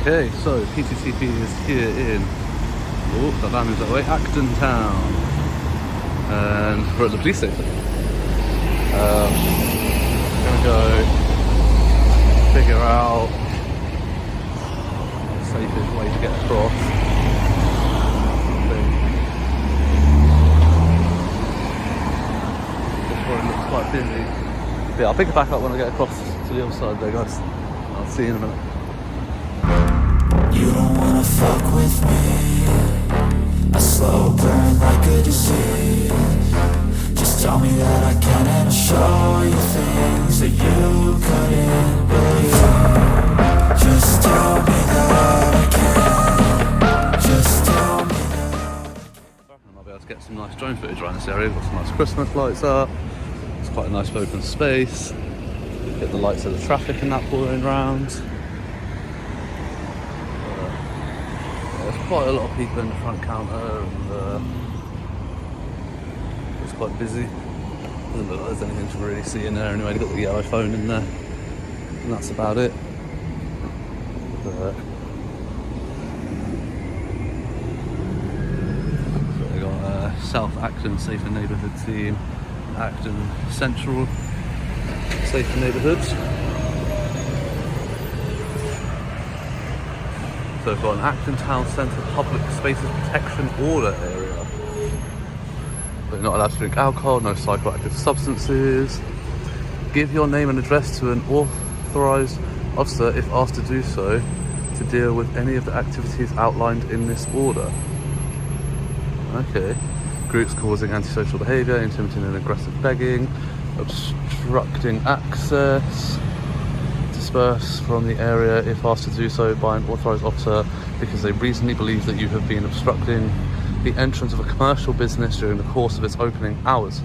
Okay, so PTCP is here in, oh, the van is that way, Acton town, and we're at the police station. Gonna go figure out the safest way to get across. This one looks quite busy. But yeah, I'll pick it back up when I get across to the other side there, guys. I'll see you in a minute. You don't wanna fuck with me. I slow burn like a disease. Just tell me that I can and I'll show you things that you couldn't believe. Just tell me that I can. Just tell me that I might be able to get some nice drone footage around this area. We've got some nice Christmas lights up. It's quite a nice open space. Get the lights of the traffic and that pouring round. There's quite a lot of people in the front counter and it's quite busy. Doesn't look like there's anything to really see in there anyway. They've got the yellow phone in there and that's about it. So we've got South Acton Safer Neighbourhood team, Acton Central Safer Neighbourhoods. So we've got an Acton Town Centre Public Spaces Protection Order area. We're not allowed to drink alcohol, no psychoactive substances. Give your name and address to an authorised officer if asked to do so to deal with any of the activities outlined in this order. Okay. Groups causing antisocial behaviour, intimidating and aggressive begging, obstructing access. Disperse from the area if asked to do so by an authorised officer because they reasonably believe that you have been obstructing the entrance of a commercial business during the course of its opening hours.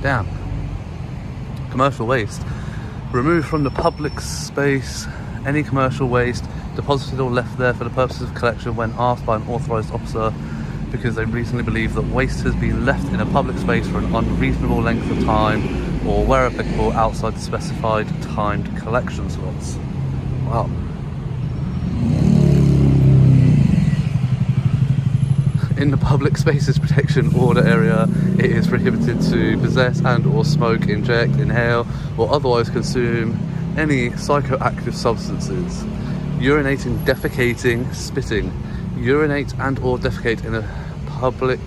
Damn. Commercial waste. Remove from the public space any commercial waste deposited or left there for the purposes of collection when asked by an authorised officer because they reasonably believe that waste has been left in a public space for an unreasonable length of time or where applicable outside the specified timed collection slots. Wow. In the Public Spaces Protection Order area, it is prohibited to possess and or smoke, inject, inhale or otherwise consume any psychoactive substances. Urinating, defecating, spitting. Urinate and or defecate in a public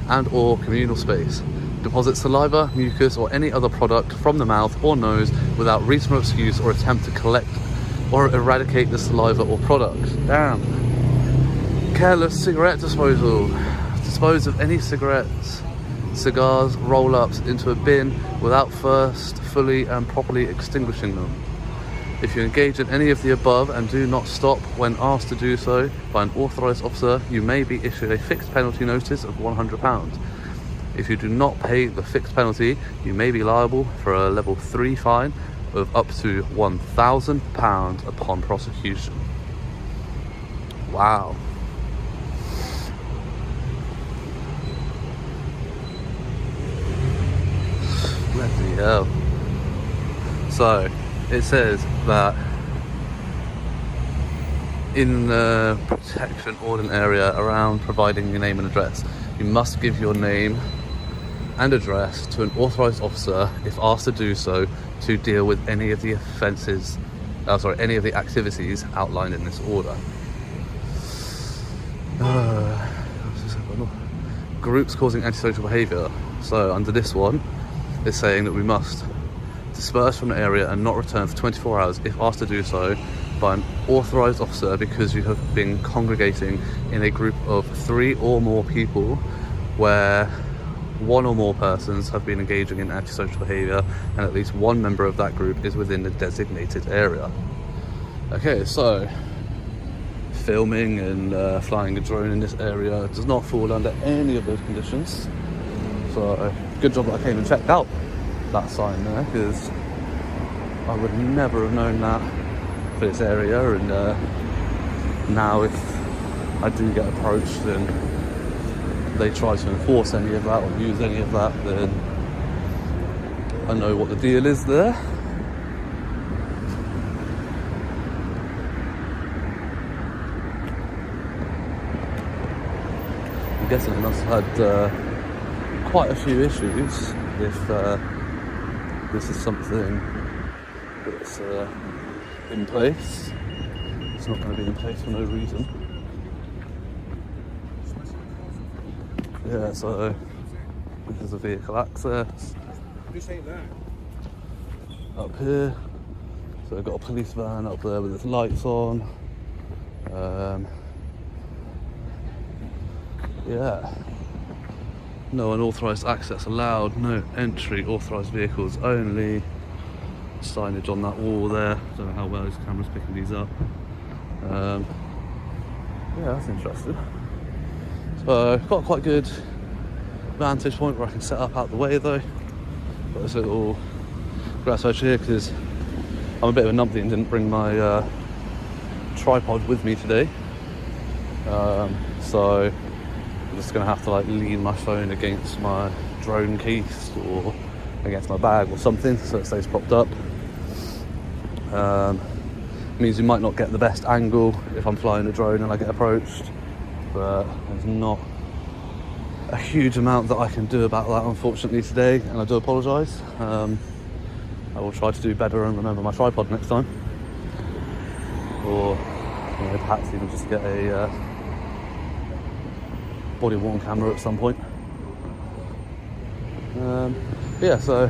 and or communal space. Deposit saliva, mucus or any other product from the mouth or nose without reasonable excuse or attempt to collect or eradicate the saliva or product. Damn. Careless cigarette disposal. Dispose of any cigarettes, cigars, roll-ups into a bin without first fully and properly extinguishing them. If you engage in any of the above and do not stop when asked to do so by an authorised officer, you may be issued a fixed penalty notice of £100. If you do not pay the fixed penalty, you may be liable for a level 3 fine of up to £1,000 upon prosecution. Wow. Bloody hell. So, it says that in the protection ordinance area around providing your name and address, you must give your name and address to an authorised officer if asked to do so to deal with any of the any of the activities outlined in this order. Groups causing antisocial behaviour. So under this one, it's saying that we must disperse from the area and not return for 24 hours if asked to do so by an authorised officer because you have been congregating in a group of 3 or more people where 1 or more persons have been engaging in antisocial behaviour and at least 1 member of that group is within the designated area. Okay, so filming and flying a drone in this area does not fall under any of those conditions. So good job that I came and checked out that sign there, because I would never have known that for this area, and now if I do get approached and they try to enforce any of that or use any of that, then I know what the deal is there. I'm guessing it must have had quite a few issues if this is something that's in place. It's not going to be in place for no reason. Yeah, so this is the vehicle access. Up here, so we've got a police van up there with its lights on. Yeah. No unauthorised access allowed, no entry, authorised vehicles only. Signage on that wall there. Don't know how well this camera's picking these up. Yeah, that's interesting. So I've got quite good vantage point where I can set up out the way though. Got this little grass edge here because I'm a bit of a numpty and didn't bring my tripod with me today. So I'm just gonna have to like lean my phone against my drone case or against my bag or something so it stays propped up. Means you might not get the best angle if I'm flying a drone and I get approached, but there's not a huge amount that I can do about that unfortunately today, and I do apologise. I will try to do better and remember my tripod next time, or perhaps even just get a body worn camera at some point. Yeah, so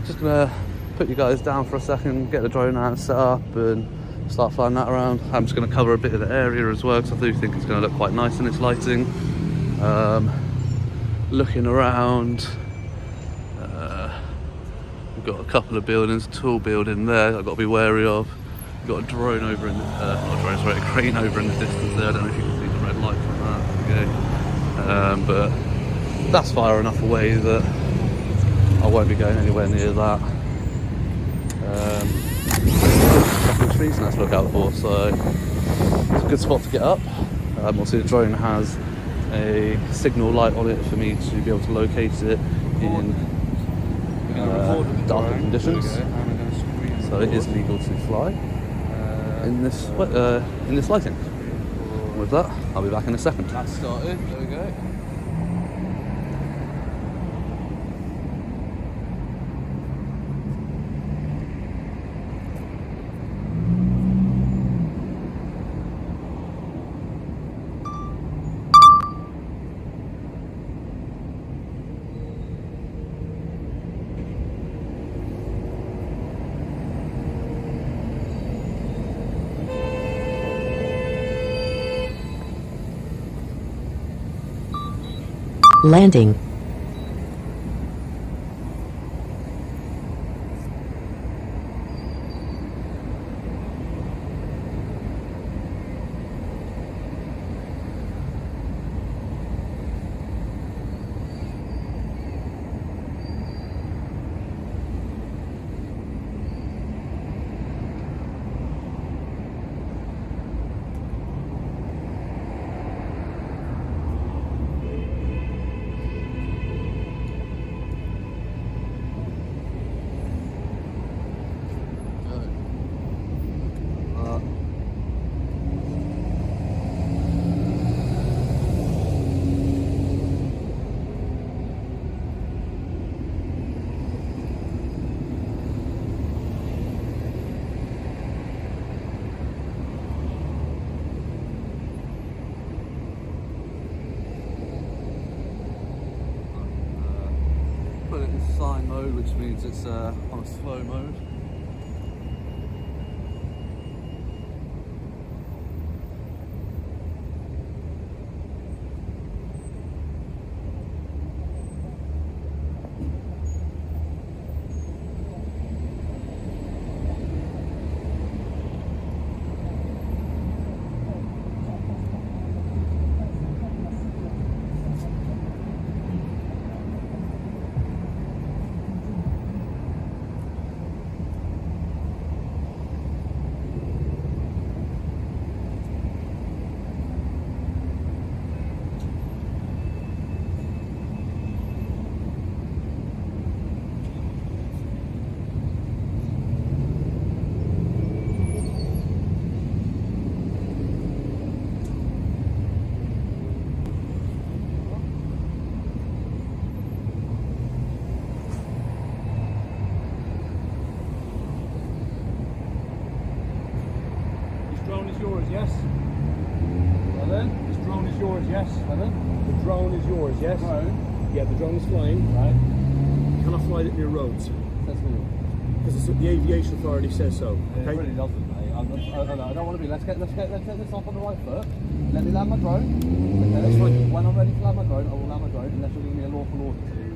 just gonna put you guys down for a second, get the drone out, set up and start flying that around. I'm just going to cover a bit of the area as well because I do think it's going to look quite nice in its lighting. Looking around, we've got a couple of buildings, a tall building there I've got to be wary of. We've got a drone over in a crane over in the distance there. I don't know if you can see the red light from that. Okay. But that's far enough away that I won't be going anywhere near that. Couple of trees nice to look out for, so it's a good spot to get up. Also the drone has a signal light on it for me to be able to locate it in darker conditions, so it is legal to fly in this lighting. With that, I'll be back in a second. That started, there we go. Landing. Put it in flying mode, which means it's on a slow mode. drone is yours, yes? Pardon? This drone is yours, yes? Pardon? The drone is yours, yes? Drone? Yeah, the drone is flying. Right. You cannot fly it near roads. Says who? Because the aviation authority says so. It Okay? really doesn't, mate. I don't want to be. Let's get this off on the right foot. Let me land my drone. Okay, That's fine. When I'm ready to land my drone, I will land my drone unless you're giving me a lawful order to.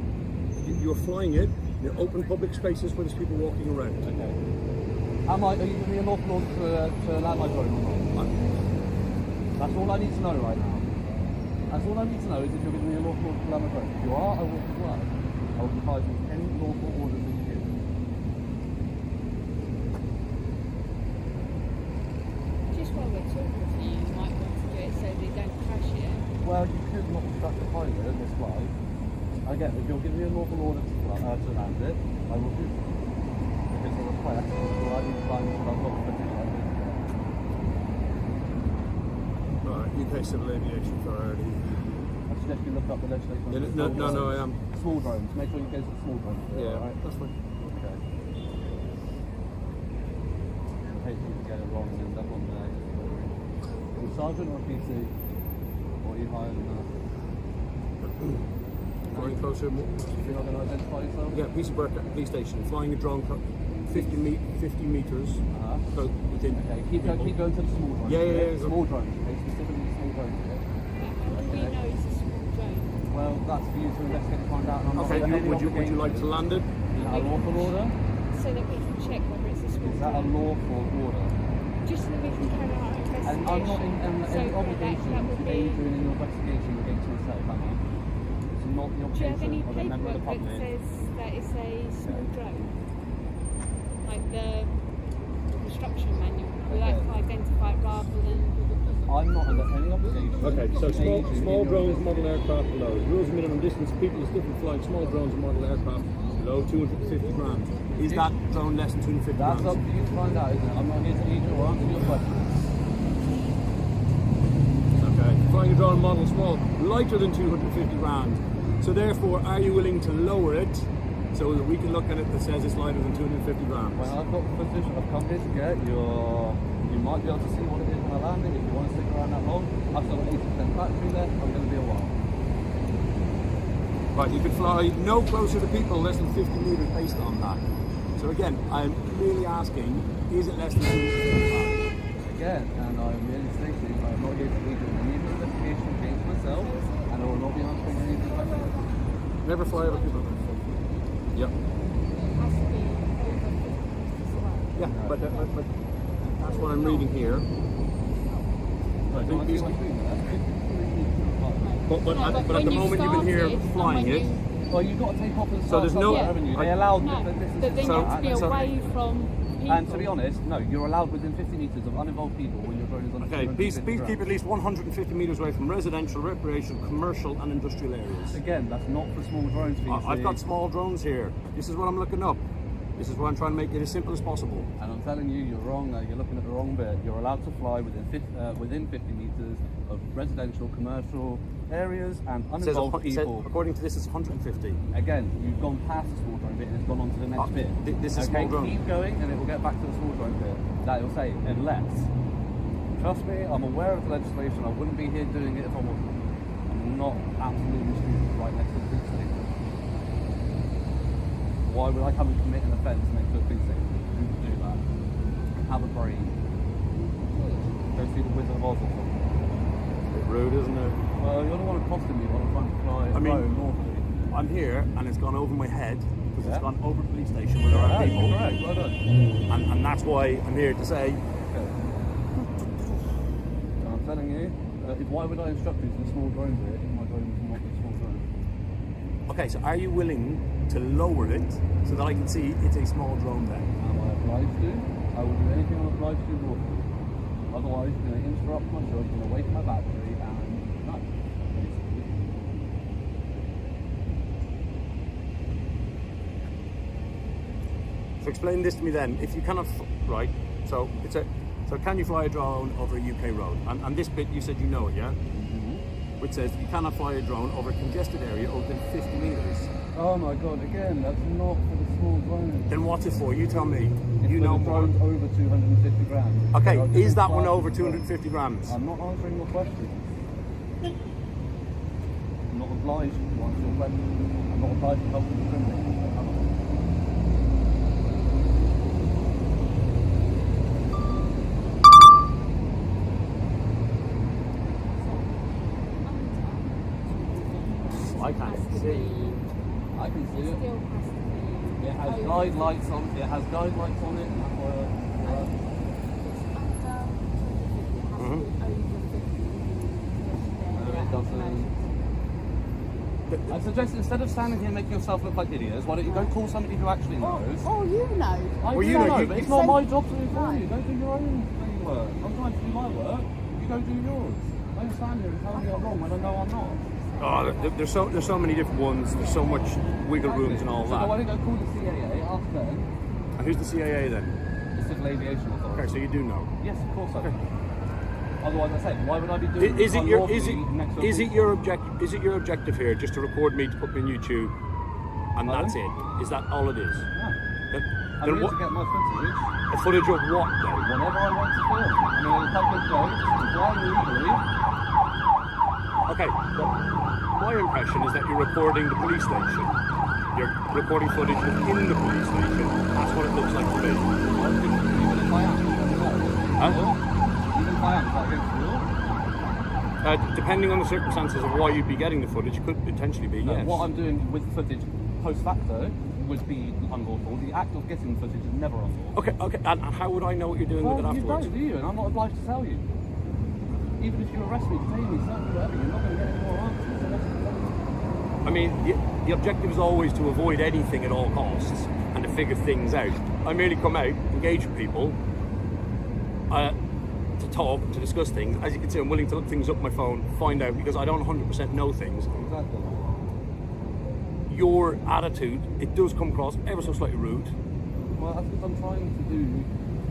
You're flying it near open public spaces where there's people walking around. Okay. Are you giving me a lawful order to land my drone or not? That's all I need to know right now. That's all I need to know is if you're giving me a lawful order to land my drone. If you are, I will comply. I will comply with any lawful orders that you give. Just while we're talking to you, you might want to do it so they don't crash it. Well, you could not obstruct the pilot in this flight. Again, if you're giving me a lawful order to land it, I will do so. If it's a request, or I need to find what I've got to petition, I will do so. Right, UK Civil Aviation Authority. I suggest you look up the legislation. on Yeah, small no, drones. I am. Small drones. Make sure you go to small drones. Yeah, Alright? that's fine. Okay. I hate you to get it wrong and end up on there. Are you sergeant or a PC? Or are you higher than that? Flying closer. You're not going to identify yourself? Yeah, piece of work at the police station. Flying a drone 50 meters. So within. Okay, keep going to the small drones. Yeah. Small drones, okay? Specifically the small drones. Okay? How do we know it's a small drone? Well, that's for you to investigate and find out. And I'm not Okay, under any would you like to land it? Is that a lawful order? So that we can check whether it's a small Is that a drone. lawful order? Just so that we can carry out our investigation. And I'm not in So any that obligation would to be... aid you in your investigation against yourself, am I? It's not the Do you have any obligation of a member of the paperwork that public. says that it's a small drone? Like the instruction manual? We like to identify it rather than... I'm not under any obligation. Okay, so to aid you in small your drones, investigation. model aircraft below. Rules of minimum distance. People is different flying small drones and model aircraft below 250 grams. Is that drone less than 250 That's up grams? to you to find out, isn't it? I'm not here to aid you or answer your questions. Okay. Flying a drone model small, lighter than 250 grams. So therefore, are you willing to lower it so that we can look at it that says it's lighter than 250 grams? Well, I've got the position I've come here to get. You might be able to see what it is when I land it. If you want to stick around that long, I've still got 80% battery left. I'm going to be a while. Right, you could fly no closer to people less than 50 meters based on that. So again, I'm really asking, is it less than 250 grams? Again, and I'm really stating I'm not here to lead you in any investigation against myself, and I will not be answering any of the questions. Never fly over people. Yep. It has to be over 50 meters as well. Yeah, but that's what I'm reading here. Right, think these- But But No, at when the you moment you've been here started and flying when it, you- well, you've got to take off and So start there's somewhere, no- haven't you? I- They allowed No, this but then you have to be away from people. And to be honest, no, you're allowed within 50 metres of uninvolved people when your drone is on okay, 250 please grams. keep at least 150 meters away from residential, recreational, commercial and industrial areas. Again, that's not for small drones, I've got small drones here. This is what I'm looking up. This is why I'm trying to make it as simple as possible. And I'm telling you, you're wrong. You're looking at the wrong bit. You're allowed to fly within 50 meters of residential, commercial areas and It says, uninvolved people. according to this, it's 150. Again, you've gone past the small drone bit and it's gone on to the next bit. This is okay, small drone. keep going and it will get back to the small drone bit. That will say, unless. Trust me, I'm aware of the legislation. I wouldn't be here doing it if I wasn't. I'm not absolutely stupid right next to the police station. Why would I come and commit an offence next to a police station? Who would do that? Have a brain. Go see the Wizard of Oz or something. Bit rude, isn't it? Well, you're the one accosting me while I'm trying to fly I mean- drone normally. I'm here and it's gone over my head because Yeah. it's gone over the police station where there are That's people. correct, well done. And that's why I'm here to say, Okay. And I'm telling you, why would I instruct you to the small drone bit if my drone is not a small drone? okay, so are you willing to lower it so that I can see it's a small drone then? Am I obliged to? I will do anything I'm obliged to lawfully. Otherwise, you're going to interrupt my show, you're going to waste my battery, and no. Basically. So explain this to me then. If you cannot, right? So can you fly a drone over a UK road? And this bit you said you know it, yeah? Which says you cannot fly a drone over a congested area over 50 meters. Oh my god, again, that's not for the small drone. Then what's it for? You tell me. If You So know the more. drone's over 250 grams. Okay, There are is different that one classes over of 250 grams? drones. I'm not answering your question. I'm not obliged to answer your question. I'm not obliged to help you discriminate. I can't see. I can see it. Still has to be. It has over guide lights on. It has guide lights on it. It's under 250, it has to be over 50. No, it doesn't. I suggest instead of standing here making yourself look like idiots, why don't you go call somebody who actually knows? Oh, you know. I Well, do you know, know, you- but it's you not say- my job to inform No. you. Go do your own bloody work. I'm trying to do my work. You go do yours. Don't stand here and tell me I'm wrong when I know I'm not. Oh, there's so many different ones. There's so much wiggle rooms and all So why that. don't you go call the CAA, ask them, And who's the CAA then? the Civil Aviation Authority. Okay, so you do know. Yes, of course I do. Otherwise, I said, why would I be doing Is it your is unlawfully next to a it police your objective? Is it your objective here just to record me to put me on YouTube, and Pardon? that's it? Is that all it is? No. Then, I'm then here what? to get my footage A footage of what though? whenever I want to film. I'm in a public place, flying legally. Okay, but my impression is that you're recording the police station. You're recording footage within the police station. That's what it looks like to me. Even if I am, Huh? even if I am, is that against the law? Depending on the circumstances of why you'd be getting the footage, it could potentially be, No, yes. what I'm doing with footage post facto would be unlawful. The act of getting footage is never unlawful. Okay, and how would I know what you're doing with it Well, you afterwards? don't, do you? And I'm not obliged to tell you. Even if you arrest me, detain me, search me, whatever, you're not going to get any more answers unless you tell me. I mean, the objective is always to avoid anything at all costs and to figure things out. I merely come out, engage with people, to talk, to discuss things. As you can see, I'm willing to look things up on my phone, find out, because I don't 100% know things. Exactly. Your attitude, it does come across ever so slightly rude, Well, that's because I'm trying to do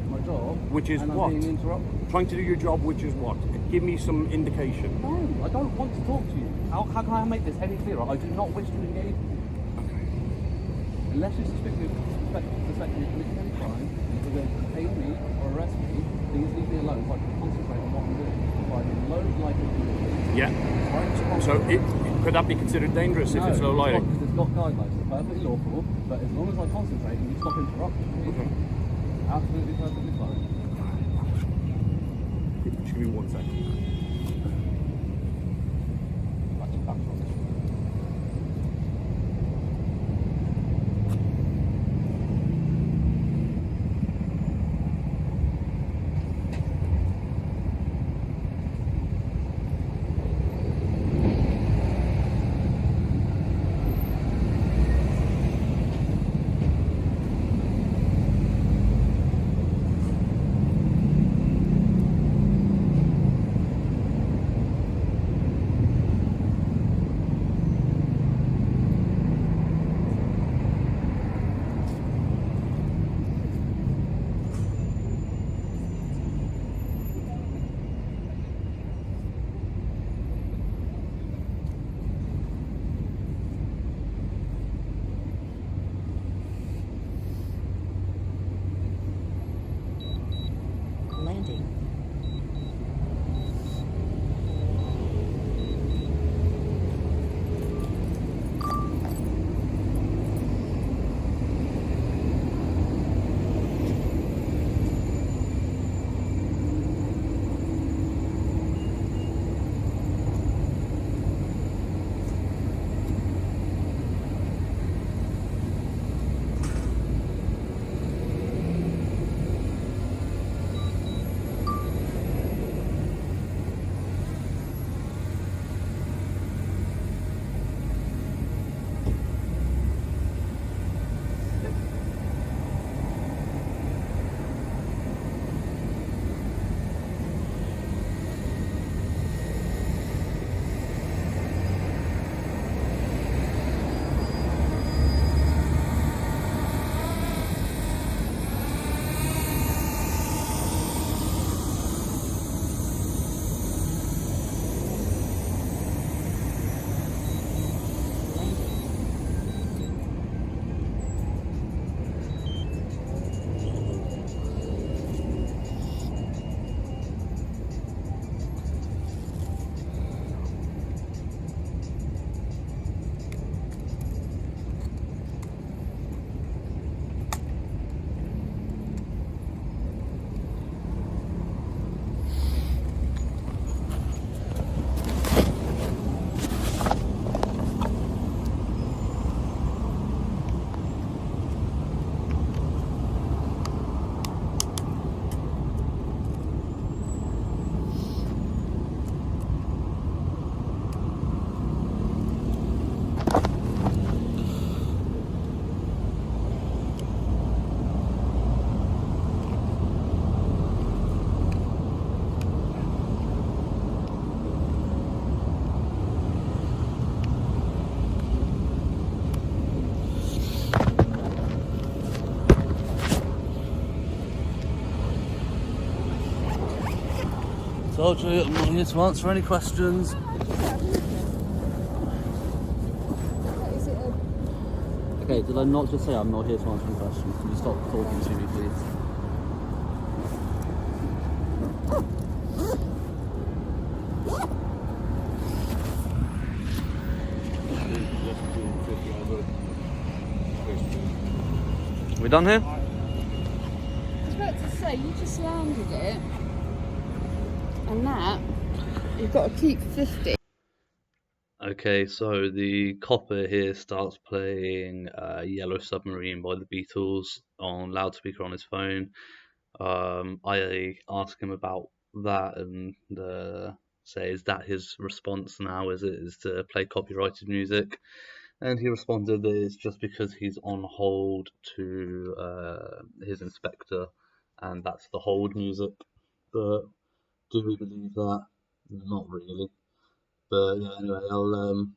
my job. Which is and what? I'm being interrupted. trying to do your job, which is what? Give me some indication. No, I don't want to talk to you. How can I make this any clearer? I do not wish to engage with you. Unless you suspect me of committing any crime, you're going to detain me or arrest me, please leave me alone so I can concentrate on what I'm doing. So I'm in low likelihood. Yeah. So could that be considered dangerous if it's low lighting? Because it's got guidelines. It's perfectly lawful, but as long as I concentrate and you stop interrupting me, absolutely perfectly fine. Just give me 1 second. That's what this is. Told you, I'm not here to answer any questions. Okay, did I not just say I'm not here to answer any questions? Can you stop talking to me, please? We done here? I was about to say, you just landed it, and that, you've got to keep 50. Okay, so the copper here starts playing Yellow Submarine by the Beatles on loudspeaker on his phone. I ask him about that and say, is that his response now? Is to play copyrighted music? And he responded that it's just because he's on hold to his inspector, and that's the hold music. But do we believe that? Not really. But yeah, anyway, I'll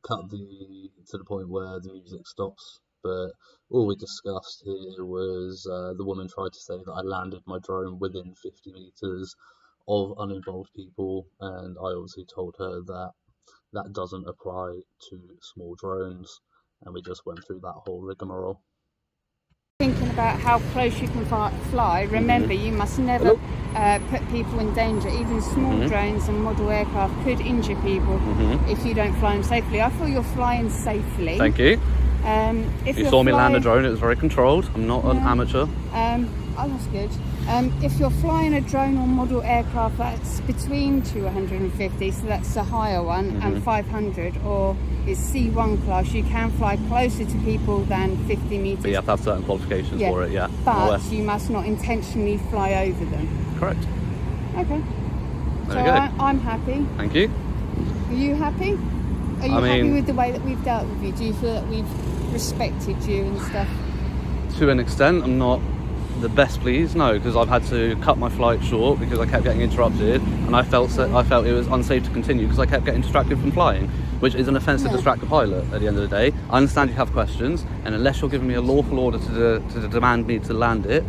cut to the point where the music stops. But all we discussed here was the woman tried to say that I landed my drone within 50 meters of uninvolved people, and I obviously told her that that doesn't apply to small drones, and we just went through that whole rigmarole. Thinking about how close you can fly, remember you must never put people in danger. Even small drones and model aircraft could injure people if you don't fly them safely. I feel you're flying safely. Thank you. If You you're saw me land a flying- drone, it was very controlled. I'm not an amateur. Oh, that's good. If you're flying a drone or model aircraft that's between 250, so that's the higher one, and 500, or is C1 class, you can fly closer to people than 50 meters. But you have to have certain qualifications for it, yeah. But you must not intentionally fly over them. Correct. Okay. There So we go. I'm happy. Thank you. Are you happy? Are you happy with the way that we've dealt with you? Do you feel that we've respected you and stuff? To an extent, I'm not the best pleased, no, because I've had to cut my flight short because I kept getting interrupted, and I felt it was unsafe to continue because I kept getting distracted from flying, which is an offence to distract the pilot at the end of the day. I understand you have questions, and unless you're giving me a lawful order to demand me to land it,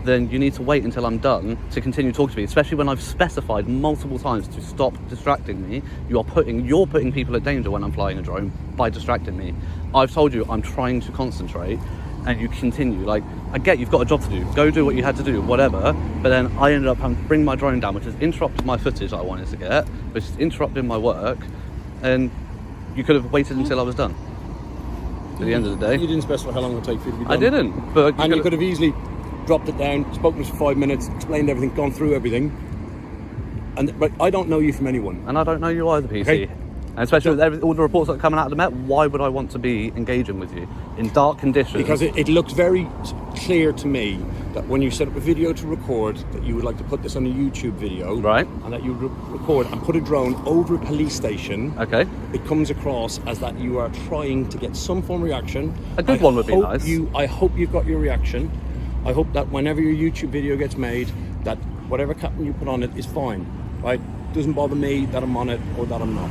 then you need to wait until I'm done to continue talking to me, especially when I've specified multiple times to stop distracting me. You're putting people at danger when I'm flying a drone by distracting me. I've told you I'm trying to concentrate, and you continue. Like, I get you've got a job to do, go do what you had to do, whatever, but then I ended up having to bring my drone down, which has interrupted my footage I wanted to get, which has interrupted my work, and you could have waited until I was done at the end of the day. You didn't specify how long it would take for you to be done. I didn't, but You could have easily dropped it down, spoken to us for 5 minutes, explained everything, gone through everything. But I don't know you from anyone. And I don't know you either, PC. Okay. And especially with all the reports that are coming out of the Met, why would I want to be engaging with you in dark conditions? Because it looks very clear to me that when you set up a video to record, that you would like to put this on a YouTube video, Right. And that you record and put a drone over a police station. Okay. It comes across as that you are trying to get some form of reaction. A good one would be nice. I hope you've got your reaction. I hope that whenever your YouTube video gets made, that whatever caption you put on it is fine, right? Doesn't bother me that I'm on it or that I'm not.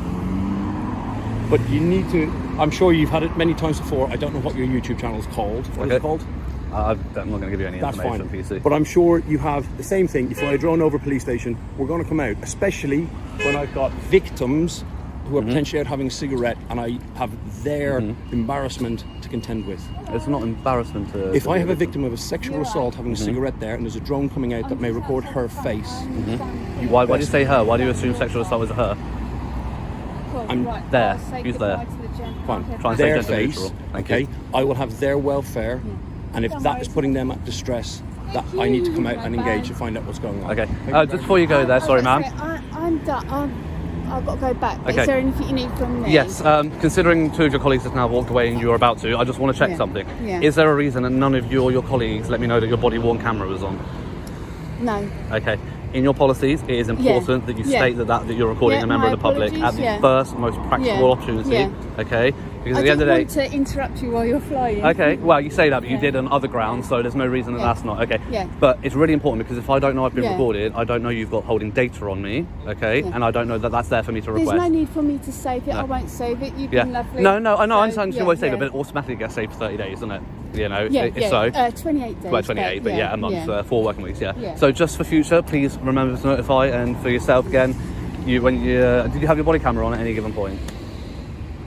But you need to, I'm sure you've had it many times before. I don't know what your YouTube channel is called. What is it called? I'm not going to give you any That's information, fine. PC. But I'm sure you have the same thing. You fly a drone over a police station, we're going to come out, especially when I've got victims who are potentially out having a cigarette and I have their embarrassment to contend with. It's not embarrassment to... If I have a victim of a sexual assault having a cigarette there and there's a drone coming out that may record her face. Why do you say her? Why do you assume sexual assault is a her? I'm there. Who's there? Fine. Try and say Their gender face, neutral. Thank okay? you. I will have their welfare, and if that is putting them at distress, that I need to come out and engage to find out what's going on. Okay. Just before you go there, sorry, ma'am. I'm done. I've got to go back. Okay. Is there anything you need from me? Yes, considering two of your colleagues have now walked away and you're about to, I just want to check Yeah. something. Yeah. Is there a reason that none of you or your colleagues let me know that your body-worn camera was on? No. Okay. In your policies, it is important that you state that you're recording a member my of the public apologies, at the first, most practical opportunity. Yeah. Okay? Because I at the end of the day... didn't want to interrupt you while you're flying. Okay, well, you say that, but you Yeah. did on other grounds, so there's no reason that that's not. Okay. Yeah. But it's really important because if I don't know I've been Yeah. recorded, I don't know you've got holding data on me, okay? Yeah. And I don't know that that's there for me to There's request. no need for me to save it. No. I won't save it. You've Yeah. been lovely. No, I know, I So, understand you always save yeah. it, but it automatically gets saved for 30 days, doesn't it? You know, Yeah, if yeah. so. 28 days. Well, 28, but yeah, a month, 4 working weeks, yeah. Yeah. So just for future, please remember to notify, and for yourself again, did you have your body camera on at any given point?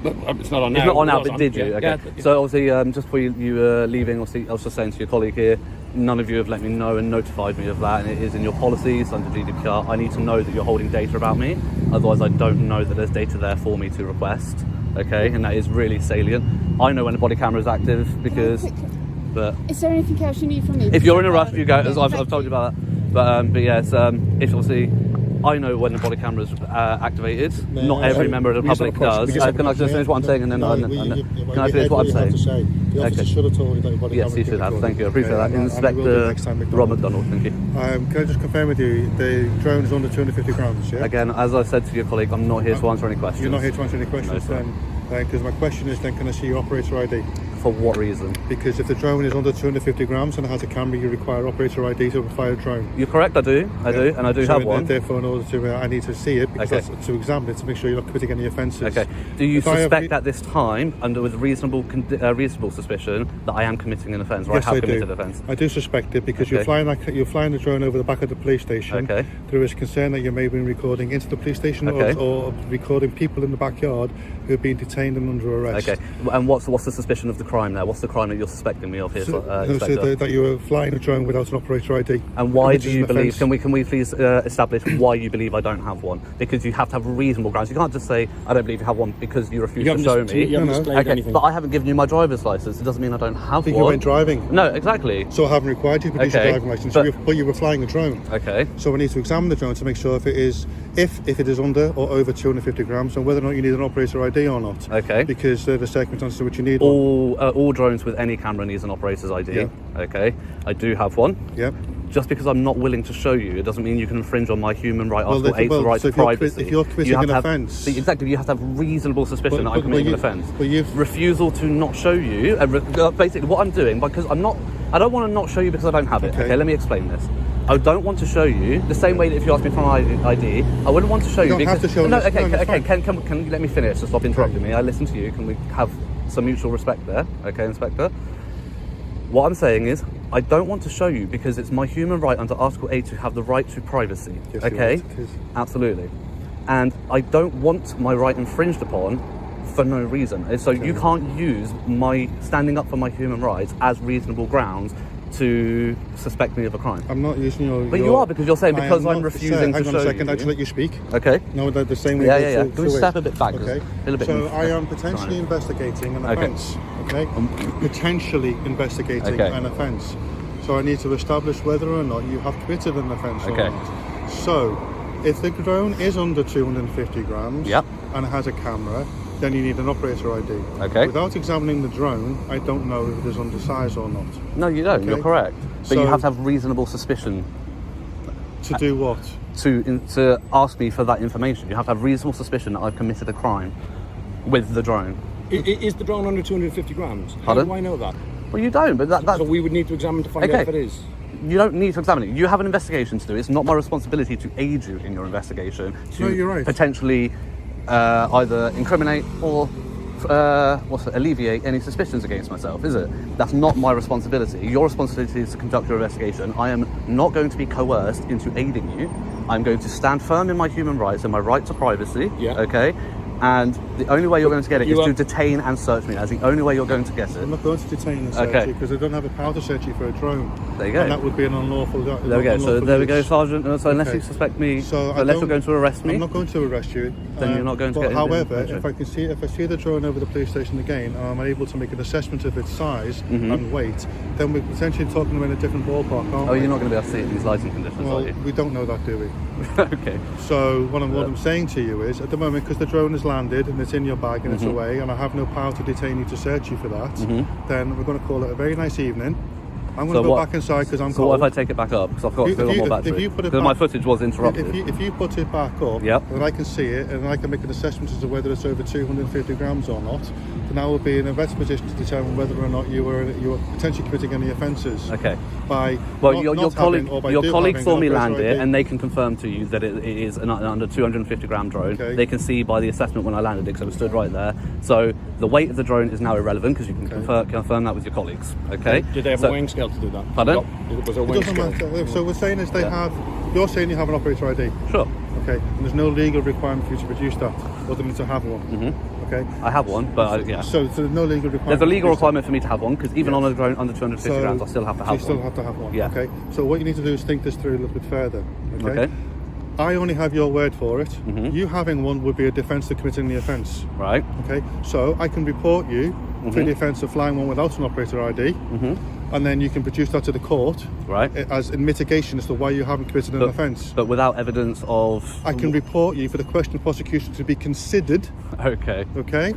But it's not on now. It's not on It now, was but did you? Yeah, Okay. yeah. So obviously, just before you were leaving, obviously, I was just saying to your colleague here, none of you have let me know and notified me of that, and it is in your policies under GDPR. I need to know that you're holding data about me, otherwise I don't know that there's data there for me to request. Okay, and that is really salient. I know when a body camera is active because. But Is there anything else you need from me? if you're in a rush, you go. Yeah, I've told you about that. But yes, if obviously, I know when the body camera is activated. Not every member of the public does. Can I just finish what I'm saying, and then can I finish what I'm saying? The officer should have told you that your body Yes, camera you should could have. record Thank you. I it. appreciate that. And I will Inspector do next time, Rob McDonald. Thank you. Can I just confirm with you, the drone is under 250 grams, yeah? Again, as I said to your colleague, I'm not here to answer any questions. You're not here to answer any questions sir. then? Because my question is then, can I see your operator ID? For what reason? Because if the drone is under 250 grams and it has a camera, you require operator ID to fly a drone. You're correct. I do, and I do So have one. Therefore, in order to, I need to see it because Okay. that's to examine it to make sure you're not committing any offences. Okay. Do you If I have suspect the- at this time, under with reasonable suspicion, that I am committing an offence, or Yes, I have I committed do. an offence? I do suspect it because Okay. you're flying the drone over the back of the police station. Okay. There is concern that you may have been recording into the police station Okay. or recording people in the backyard who have been detained and under arrest. Okay. And what's the suspicion of the crime there? What's the crime that you're suspecting me of here, So Inspector? that you were flying a drone without an operator ID. And why which do is you an believe? offence. Can we please establish why you believe I don't have one? Because you have to have reasonable grounds. You can't just say I don't believe you have one because you refuse You to haven't show dis- me. you haven't No, no. displayed Okay, anything. but I haven't given you my driver's license. It doesn't mean I don't have I think one. you went driving. No, exactly. So I haven't required you to produce Okay, a driving license, but- but you were flying a drone. Okay. So we need to examine the drone to make sure if it is under or over 250 grams and whether or not you need an operator ID or not. Okay. Because the circumstances in which you need one. All drones with any camera needs an operator's ID. Yeah. Okay. I do have one. Yep. Just because I'm not willing to show you, it doesn't mean you can infringe on my human right, Well, Article 8, the right so to privacy. if you're committing have an to have- offence- See, exactly, you have to have reasonable suspicion that I'm But committing an you- offence. but you've- Refusal to not show you, basically what I'm doing, because I don't want to not show you because I don't have it. Okay. Okay, let me explain this. I don't want to show you, the same way that if you ask me for my ID, I wouldn't want to show you don't because... have to show no, us. okay, No, that's okay, fine. can you let me finish? Just stop interrupting me. I listen to you. Can we have some mutual respect there? Okay, Inspector? What I'm saying is, I don't want to show you because it's my human right under Article 8 to have the right to privacy. Yes, you're okay? right, it is. Absolutely. And I don't want my right infringed upon for no reason. And so you can't use my standing up for my human rights as reasonable grounds to suspect me of a crime. I'm not using your... But you are, because you're saying because I'm refusing to Hang on show a second, you. I have to let you speak. Okay. No, the same way. Yeah, you yeah, yeah. go Can we through step it. a bit back? Okay. Feel a bit So I am Sorry. potentially investigating an Okay. offence. Okay. Potentially investigating Okay. an offence. So I need to establish whether or not you have committed an offence or Okay. not. So, if the drone is under 250 grams Yep. and it has a camera, then you need an operator ID. Okay. Without examining the drone, I don't know if it is undersized or not. No, you don't. Okay. You're correct. But you So- have to have reasonable suspicion To do what? to ask me for that information. You have to have reasonable suspicion that I've committed a crime with the drone. Is the drone under 250 grams? How Pardon? do I know that? Well, you don't, but that's... So we would need to examine to find Okay. out if it is. You don't need to examine it. You have an investigation to do. It's not my responsibility to aid you in your investigation to No, you're right. potentially either incriminate or alleviate any suspicions against myself, is it? That's not my responsibility. Your responsibility is to conduct your investigation. I am not going to be coerced into aiding you. I'm going to stand firm in my human rights and my right to privacy. Yeah. Okay. And the only way you're going to get it You is to are- detain and search me. That's the only way you're going to get it. I'm not going to detain and search Okay. you because I don't have the power to search you for a drone. There you go. And that would be an unlawful. There we go. So there we go, Sergeant. So unless Okay. you suspect me, So I unless don't- you're going to arrest me, I'm not going to arrest you. Then you're not going to but get however, anything. if I see the drone over the police station again, and I'm able to make an assessment of its size and weight, then we're potentially talking about a different ballpark, aren't Mm-hmm. Oh, we? you're not going to be able to see it in these lighting conditions, Well, are you? we don't know that, do we? Okay. So what I'm saying to you is, at the moment, because the drone has landed and it's in your bag and it's Mm-hmm. away, and I have no power to detain you to search you for that, then we're going to call it a very nice evening. I'm going So to go what- back inside because I'm So cold. what if I take it back up? Because I've got If a lot you- more if battery. you put it Because my back- footage was interrupted. If you put it back up, Yep. then I can see it and I can make an assessment as to whether it's over 250 grams or not. then I will be in a better position to determine whether or not you were potentially committing any offences. Okay. By Well, not, your not colleague, having, or by your do colleague having saw an me operator land it, ID. and they can confirm to you that it is an under 250 gram drone. Okay. They can see by the assessment when I landed it, because I was stood right there. So the weight of the drone is now irrelevant, because you can confirm that with your colleagues. Okay. Did they have a weighing scale to do that? Pardon? Was there a It weighing doesn't scale? matter. So we're saying is you're saying you have an operator ID. Sure. Okay, and there's no legal requirement for you to produce that, other than to have one. Okay. I have one, but yeah. So there's no legal requirement. There's a legal to produce requirement for me to have one, because even on a drone under 250 So- grams, I still have to that. have You still one. have to have one. Yeah. Okay. So what you need to do is think this through a little bit further. Okay. Okay. I only have your word for it. You having one would be a defence to committing the offence. Right. Okay. So I can report you for the offence of flying one without an operator ID, and then you can produce that to the court, Right. as in mitigation as to why you haven't committed an offence. But without evidence of. I can report you for the question of prosecution to be considered. Okay. Okay.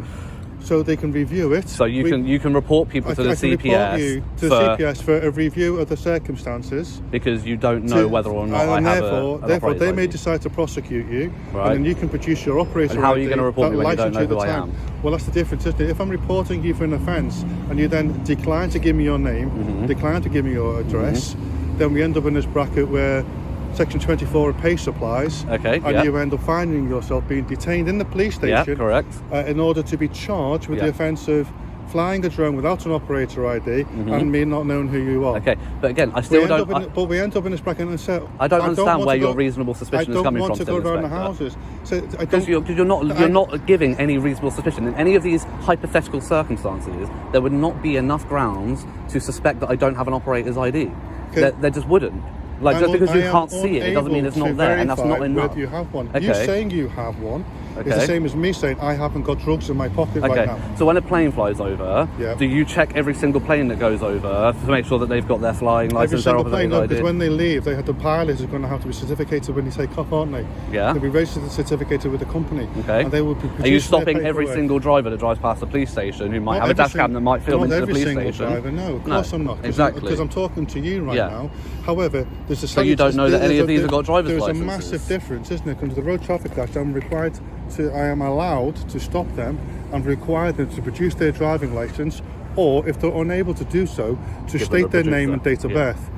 So they can review it. So you can report people to the I can report CPS you to the CPS for a review of the circumstances. because you don't know whether or not I and have therefore, an therefore they operator's may ID. decide to prosecute you, Right. and then you can produce your operator. And how are you ID gonna report that me when you don't license know at who the I time. am? Well, that's the difference, isn't it? If I'm reporting you for an offence and you then decline to give me your name, decline to give me your address, then we end up in this bracket where Section 24 of PACE applies, Okay, and yeah. you end up finding yourself being detained in the police Yeah, station, correct. in order to be charged with the Yeah. offence of flying a drone without an operator ID and me not knowing who you are. Okay, but again, I We still end don't. up in, but we end up in this bracket and say, I don't understand want where to your go- reasonable suspicion is coming from, I don't want to still, go around the Inspector. houses. So I Because don't. you're not giving any reasonable suspicion. In any of these hypothetical circumstances, there would not be enough grounds to suspect that I don't have an operator's ID. Okay. There just wouldn't. Like, just because you can't see it, it doesn't mean it's not there, and that's not enough. Whether you have one. Okay. You saying you have one is Okay. the same as me saying I haven't got drugs in my pocket Okay, right now. so when a plane flies over, Yeah. do you check every single plane that goes over to make sure that they've got their flying Every license, their single plane, operator's because ID? when they leave, the pilot is going to have to be certificated when they take off, aren't they? Yeah. They'll be registered and certificated with the company. Okay. And they will be Are you producing their stopping every paperwork. single driver that drives past the police station who might Not have a every dash cam that might film not into the every police single station? driver, no, of course I'm not. Exactly. Because I'm talking to you right Yeah. now. However, there's a So you don't know that any of these have got driver's There's licenses? a massive difference, isn't it? Under the Road Traffic Act, I am allowed to stop them and require them to produce their driving license, or if they're unable to do so, to Give them state a their name producer. and date of Yeah. birth.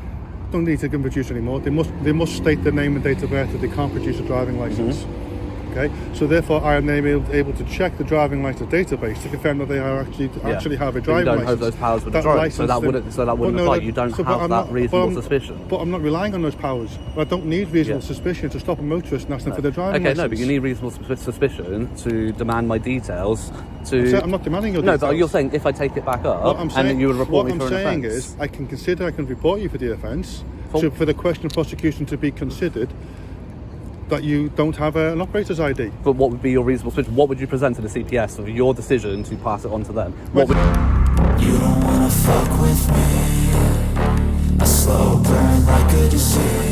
Don't need to produce anymore. They must state their name and date of birth that they can't produce a driving license. Mm-hmm. Okay, so therefore I am then able to check the driving license database to confirm that they are actually have a But driving you don't license. have those powers with the drone, so that wouldn't But apply. You don't but have I'm that reasonable but I'm- suspicion. But I'm not relying on those powers. I don't need reasonable Yeah. suspicion to stop a motorist and ask them for their driving Okay, license. no, but you need reasonable suspicion to demand my details. I'm not demanding your No, details. but you're saying if I take it back up, What I'm and saying, then you would report what me I'm for an saying offence. is, I can report you for the offence, For- for the question of prosecution to be considered that you don't have an operator's ID. But what would be your reasonable suspicion? What would you present to the CPS for your decision to pass it on to them? What would... You don't wanna fuck with me. A slow burn like a disease.